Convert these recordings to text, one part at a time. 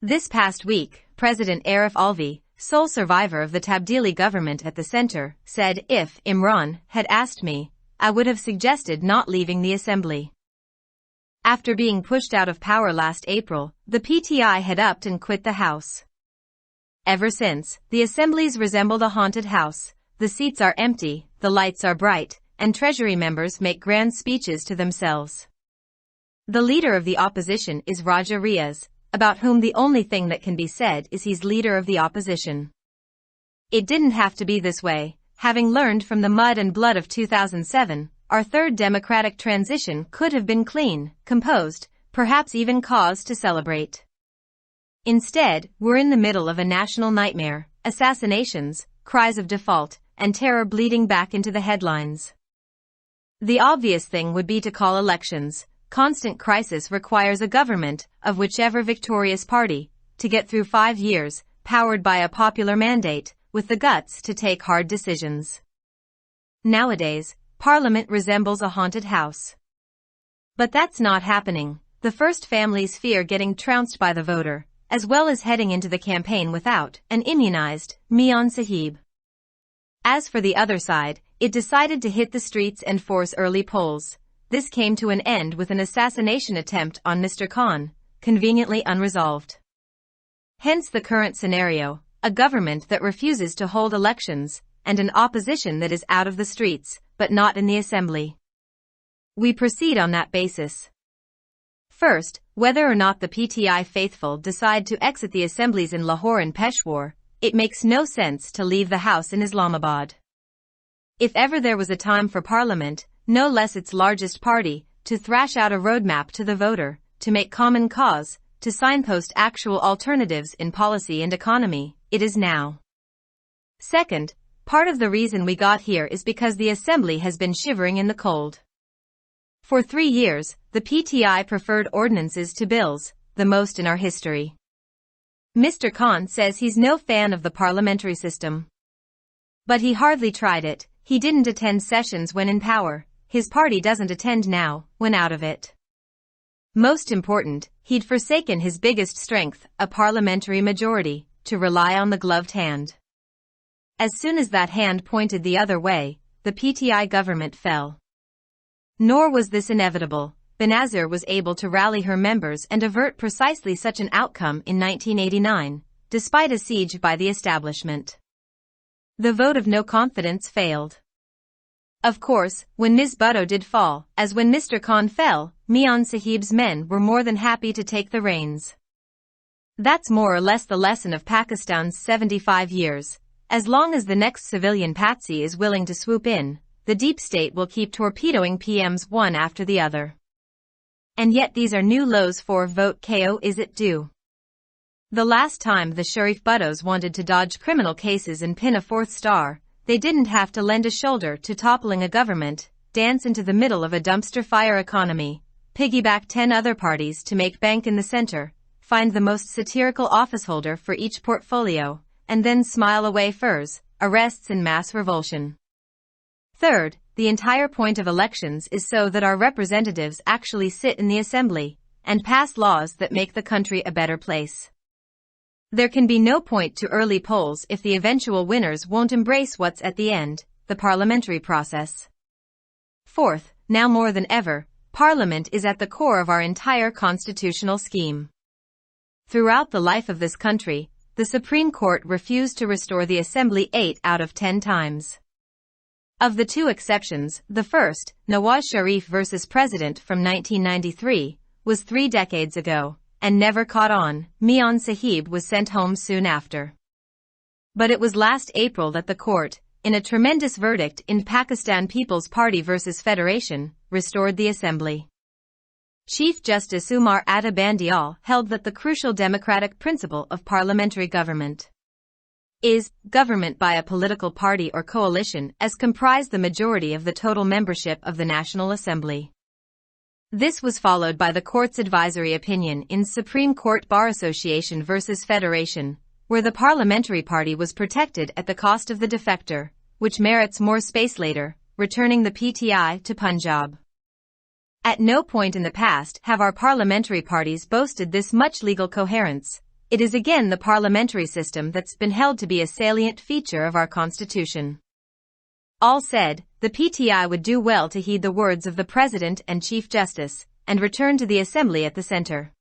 This past week, President Arif Alvi, sole survivor of the tabdeeli government at the center, said, "If Imran had asked me, I would have suggested not leaving the assembly." After being pushed out of power last April, the PTI had upped and quit the house. Ever since, the assemblies resembled a haunted house. The seats are empty, the lights are bright, and treasury members make grand speeches to themselves. The leader of the opposition is Raja Riaz, about whom the only thing that can be said is he's leader of the opposition. It didn't have to be this way. Having learned from the mud and blood of 2007, our third democratic transition could have been clean, composed, perhaps even cause to celebrate. Instead, we're in the middle of a national nightmare, assassinations, cries of default, and terror bleeding back into the headlines. The obvious thing would be to call elections. Constant crisis requires a government, of whichever victorious party, to get through 5 years, powered by a popular mandate, with the guts to take hard decisions. Nowadays, Parliament resembles a haunted house. But that's not happening. The first families fear getting trounced by the voter, as well as heading into the campaign without an immunized Mian Sahib. As for the other side, it decided to hit the streets and force early polls. This came to an end with an assassination attempt on Mr. Khan, conveniently unresolved. Hence the current scenario, a government that refuses to hold elections, and an opposition that is out of the streets, but not in the assembly. We proceed on that basis. First, whether or not the PTI faithful decide to exit the assemblies in Lahore and Peshawar, it makes no sense to leave the house in Islamabad. If ever there was a time for Parliament, no less its largest party, to thrash out a roadmap to the voter, to make common cause, to signpost actual alternatives in policy and economy, it is now. Second, part of the reason we got here is because the assembly has been shivering in the cold. For 3 years, the PTI preferred ordinances to bills, the most in our history. Mr. Khan says he's no fan of the parliamentary system. But he hardly tried it. He didn't attend sessions when in power. His party doesn't attend now, when out of it. Most important, he'd forsaken his biggest strength, a parliamentary majority, to rely on the gloved hand. As soon as that hand pointed the other way, the PTI government fell. Nor was this inevitable. Benazir was able to rally her members and avert precisely such an outcome in 1989, despite a siege by the establishment. The vote of no confidence failed. Of course, when Ms. Bhutto did fall, as when Mr. Khan fell, Mian Sahib's men were more than happy to take the reins. That's more or less the lesson of Pakistan's 75 years. As long as the next civilian patsy is willing to swoop in, the deep state will keep torpedoing PMs one after the other. And yet these are new lows for vote KO is it due. The last time the Sharif Bhuttos wanted to dodge criminal cases and pin a 4th star, they didn't have to lend a shoulder to toppling a government, dance into the middle of a dumpster fire economy, piggyback 10 other parties to make bank in the center, find the most satirical officeholder for each portfolio, and then smile away furs, arrests and mass revulsion. Third, the entire point of elections is so that our representatives actually sit in the assembly, and pass laws that make the country a better place. There can be no point to early polls if the eventual winners won't embrace what's at the end, the parliamentary process. Fourth, now more than ever, Parliament is at the core of our entire constitutional scheme. Throughout the life of this country, the Supreme Court refused to restore the Assembly 8 out of 10 times. Of the 2 exceptions, the first, Nawaz Sharif versus President from 1993, was 3 decades ago, and never caught on. Mian Sahib was sent home soon after. But it was last April that the court, in a tremendous verdict in Pakistan People's Party versus Federation, restored the Assembly. Chief Justice Umar Atta Bandial held that the crucial democratic principle of parliamentary government is government by a political party or coalition as comprise the majority of the total membership of the National Assembly. This was followed by the court's advisory opinion in Supreme Court Bar Association versus Federation, where the parliamentary party was protected at the cost of the defector, which merits more space later, returning the PTI to Punjab. At no point in the past have our parliamentary parties boasted this much legal coherence. it is again the parliamentary system that's been held to be a salient feature of our constitution. All said, the PTI would do well to heed the words of the President and Chief Justice, and return to the Assembly at the center.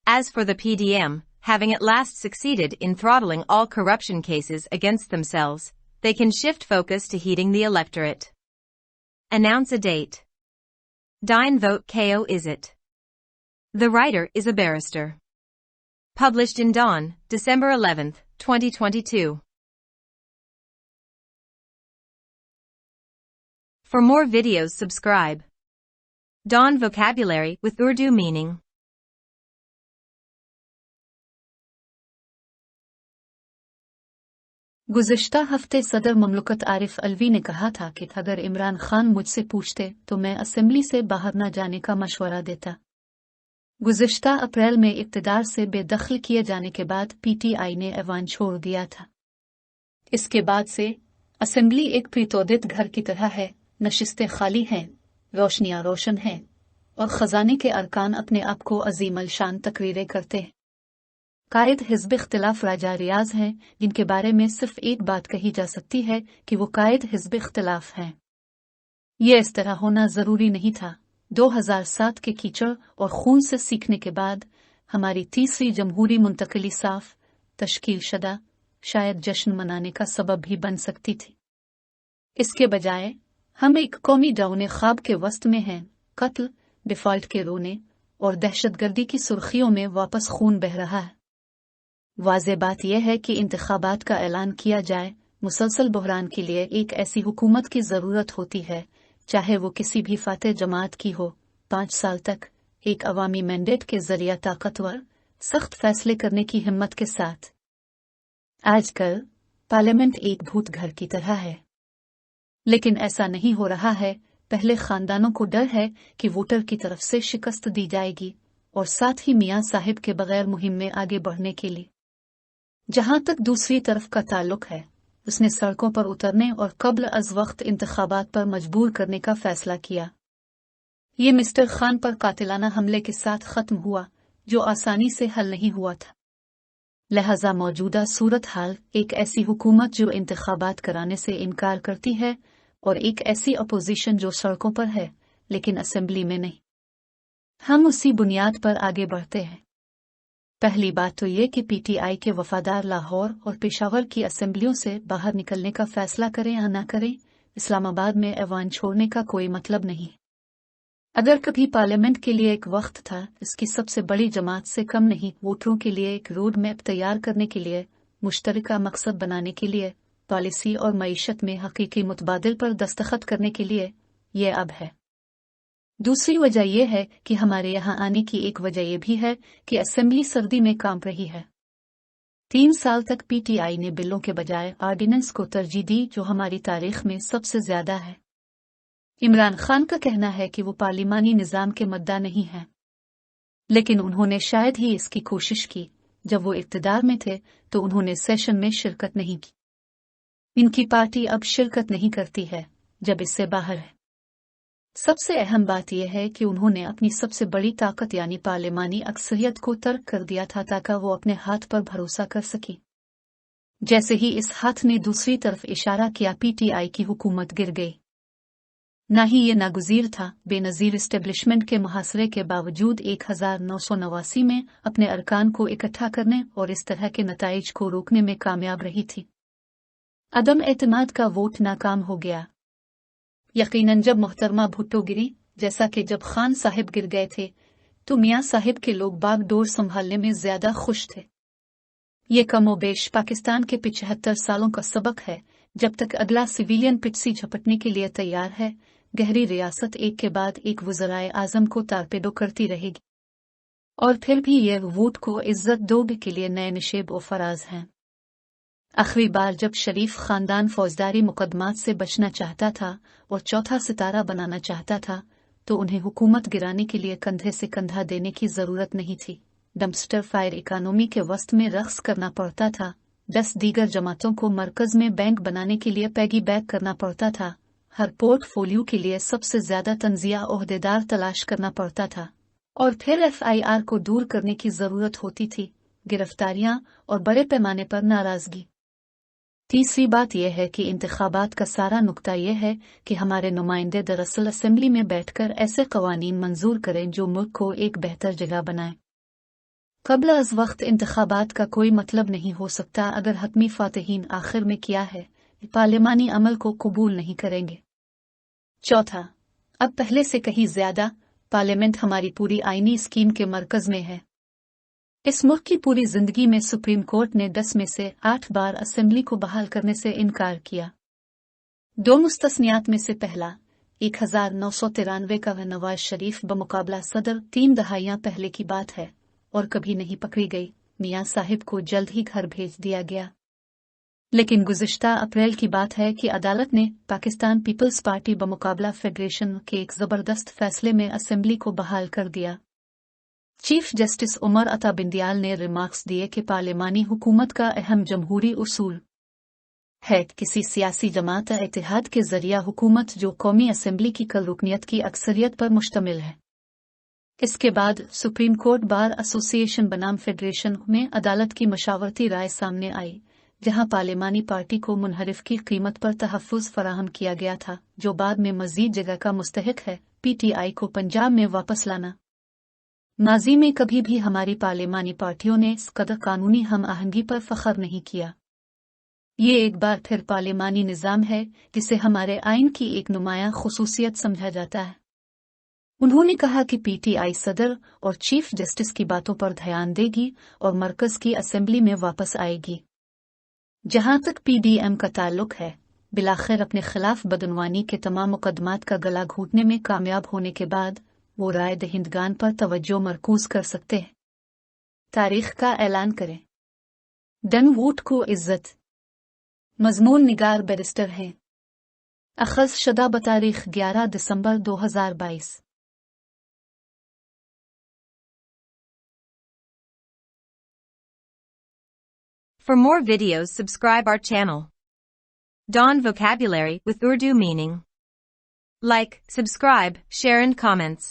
As for the PDM, having at last succeeded in throttling all corruption cases against themselves, they can shift focus to heating the electorate. Announce a date. Dine vote ko is it? The writer is a barrister. Published in Dawn, December 11, 2022. For more videos subscribe. Dawn Vocabulary with Urdu meaning. गुज़िश्ता हफ्ते सदर ममलकत आरिफ अलवी ने कहा था कि अगर इमरान खान मुझसे पूछते तो मैं असेंबली से बाहर न जाने का मशवरा देता। गुज़िश्ता अप्रैल में इक़्तिदार से बेदखल किए जाने के बाद पीटीआई ने ऐवान छोड़ दिया था। इसके बाद से असेंबली एक प्रीतोदित घर की तरह है, नशिस्तें खाली हैं, रोशनियां रोशन हैं और खजाने के अरकान अपने आप को अजीम अलशान तकरीरें करते हैं। कायद हिज़्ब इख्तिलाफ राजा रियाज हैं, जिनके बारे में सिर्फ एक बात कही जा सकती है कि वो कायद हिज़्ब इख्तिलाफ हैं। ये इस तरह होना ज़रूरी नहीं था। 2007 के कीचड़ और खून से सीखने के बाद हमारी तीसरी जमहूरी मुंतकली साफ तश्कील शदा शायद जश्न मनाने का सबब भी बन सकती थी। इसके बजाय हम एक कौमी डौने ख्वाब के वस्त में हैं। कत्ल, डिफॉल्ट के रोने और दहशतगर्दी की सुर्खियों में वापस खून बह रहा है। वाज़ेह बात यह है कि इंतखाबात का ऐलान किया जाए, मुसलसल बहरान के लिए एक ऐसी हुकूमत की ज़रूरत होती है, चाहे वो किसी भी फातेह जमात की हो, 5 साल तक एक अवामी मैंडेट के जरिए ताकतवर, सख्त फैसले करने की हिम्मत के साथ। आजकल पार्लियामेंट एक भूत घर की तरह है, लेकिन ऐसा नहीं हो रहा है। पहले खानदानों को डर है कि वोटर की तरफ से शिकस्त दी जाएगी और साथ ही मियां साहिब के बगैर मुहिम में आगे बढ़ने के लिए। जहां तक दूसरी तरफ का ताल्लुक है, उसने सड़कों पर उतरने और कब्ल अज वक्त इंतखाबात पर मजबूर करने का फैसला किया। ये मिस्टर खान पर कातिलाना हमले के साथ खत्म हुआ, जो आसानी से हल नहीं हुआ था। लिहाजा मौजूदा सूरत हाल एक ऐसी हुकूमत जो इंतखाबात कराने से इनकार करती है और एक ऐसी अपोजिशन जो सड़कों पर है लेकिन असेंबली में नहीं। हम उसी बुनियाद पर आगे बढ़ते हैं। पहली बात तो ये कि पीटीआई के वफादार लाहौर और पेशावर की असेंबलियों से बाहर निकलने का फैसला करें या ना करें, इस्लामाबाद में ऐवान छोड़ने का कोई मतलब नहीं। अगर कभी पार्लियामेंट के लिए एक वक्त था, इसकी सबसे बड़ी जमात से कम नहीं, वोटरों के लिए एक रोड मैप तैयार करने के लिए, मुश्तरका मकसद बनाने के लिए, पॉलिसी और मईशत में हकीकी मुतबादिल पर दस्तखत करने के लिए, ये अब है। दूसरी वजह यह है कि हमारे यहाँ आने की एक वजह यह भी है कि असेंबली सर्दी में कांप रही है। 3 साल तक पीटीआई ने बिलों के बजाय ऑर्डिनेंस को तरजीह दी, जो हमारी तारीख में सबसे ज्यादा है। इमरान खान का कहना है कि वो पार्लिमानी निज़ाम के मद्दा नहीं है, लेकिन उन्होंने शायद ही इसकी कोशिश की। जब वो इक़्तिदार में थे तो उन्होंने सेशन में शिरकत नहीं की। इनकी पार्टी अब शिरकत नहीं करती है जब इससे बाहर है। सबसे अहम बात यह है कि उन्होंने अपनी सबसे बड़ी ताकत यानी पार्लिमानी अक्सरियत को तर्क कर दिया था ताकि वो अपने हाथ पर भरोसा कर सके। जैसे ही इस हाथ ने दूसरी तरफ इशारा किया, पीटीआई की हुकूमत गिर गई। ना ही ये नागुज़ीर था, बेनज़ीर इस्टेब्लिशमेंट के मुहासरे के बावजूद 1989 में अपने अरकान को इकट्ठा करने और इस तरह के नताइज को रोकने में कामयाब रही थी। अदम एतमाद का वोट नाकाम हो गया। यकीनन जब मोहतरमा भुट्टो गिरी, जैसा कि जब खान साहिब गिर गए थे, तो मियां साहिब के लोग बागडोर संभालने में ज्यादा खुश थे। ये कमोबेश पाकिस्तान के 75 सालों का सबक है। जब तक अगला सिविलियन पिटसी झपटने के लिए तैयार है, गहरी रियासत एक के बाद एक वज़राए आज़म को तारपेडो करती रहेगी। और फिर भी ये वोट को इज्जत दोगे के लिए नए निशेब और फराज हैं। आखिरी बार जब शरीफ खानदान फौजदारी मुकदमात से बचना चाहता था और चौथा सितारा बनाना चाहता था, तो उन्हें हुकूमत गिराने के लिए कंधे से कंधा देने की जरूरत नहीं थी। डम्पस्टर फायर इकानमी के वस्त में रक्स करना पड़ता था। 10 दीगर जमातों को मरकज में बैंक बनाने के लिए पैगी बैक करना पड़ता था। हर पोर्टफोलियो के लिए सबसे ज्यादा तंजिया ओहदेदार तलाश करना पड़ता था और फिर FIR को दूर करने की जरूरत होती थी। गिरफ्तारियां और बड़े पैमाने पर नाराजगी। तीसरी बात यह है कि इंतखाबात का सारा नुक्ता यह है कि हमारे नुमाइंदे दरअसल असेंबली में बैठकर ऐसे कवानीन मंजूर करें जो मुल्क को एक बेहतर जगह बनाए। कब्ल अज़ वक्त इंतखाबात का कोई मतलब नहीं हो सकता अगर हतमी फातहीन आखिर में किया है पार्लिमानी अमल को कबूल नहीं करेंगे। चौथा, अब पहले से कहीं ज्यादा पार्लियामेंट हमारी पूरी आईनी स्कीम के मरकज में है। इस मुल्क की पूरी जिंदगी में सुप्रीम कोर्ट ने 10 में से 8 बार असेंबली को बहाल करने से इनकार किया। 2 मुस्तस्नियात में से पहला 1993 का नवाज शरीफ बमुकाबला सदर 3 दहाइयां पहले की बात है और कभी नहीं पकड़ी गई। मियां साहिब को जल्द ही घर भेज दिया गया। लेकिन गुज़िश्ता अप्रैल की बात है कि अदालत ने पाकिस्तान पीपल्स पार्टी बमुकाबला फेडरेशन के एक जबरदस्त फैसले में असेंबली को बहाल कर दिया। चीफ जस्टिस उमर अता बिंदियाल ने रिमार्क्स दिए कि पार्लिमानी हुकूमत का अहम जमहूरी उसूल है किसी सियासी जमात इत्तेहाद के जरिया हुकूमत जो कौमी असेंबली की कल रुकनियत की अक्सरियत पर मुश्तमिल है। इसके बाद सुप्रीम कोर्ट बार एसोसिएशन बनाम फेडरेशन में अदालत की मशावरती राय सामने आई, जहां पार्लिमानी पार्टी को मुनहरिफ की कीमत पर तहफ़्फ़ुज़ फराहम किया गया था, जो बाद में मज़ीद जगह का मुस्तहिक है पीटीआई को पंजाब में वापस लाना। माजी में कभी भी हमारी पार्लिमानी पार्टियों ने इस कदर कानूनी हम आहंगी पर फ़ख्र नहीं किया। ये एक बार फिर पार्लिमानी निज़ाम है जिसे हमारे आइन की एक नुमायां खुसूसियत समझा जाता है। उन्होंने कहा कि पीटीआई सदर और चीफ जस्टिस की बातों पर ध्यान देगी और मरकज की असेंबली में वापस आएगी। जहां तक पीडीएम का ताल्लुक है, बिलाखिर अपने खिलाफ बदनवानी के तमाम मुकदमात का गला घोंटने में कामयाब होने के बाद वो राय दहिंदगान पर तवज्जो मरकूज कर सकते हैं। तारीख का ऐलान करें। डन वोट को इज्जत। मजमून निगार बैरिस्टर हैं। अखज़ शुदा बतारीख 11 दिसंबर 2022। For more videos, subscribe our channel. Dawn Vocabulary with Urdu meaning. Like, subscribe, share and comments.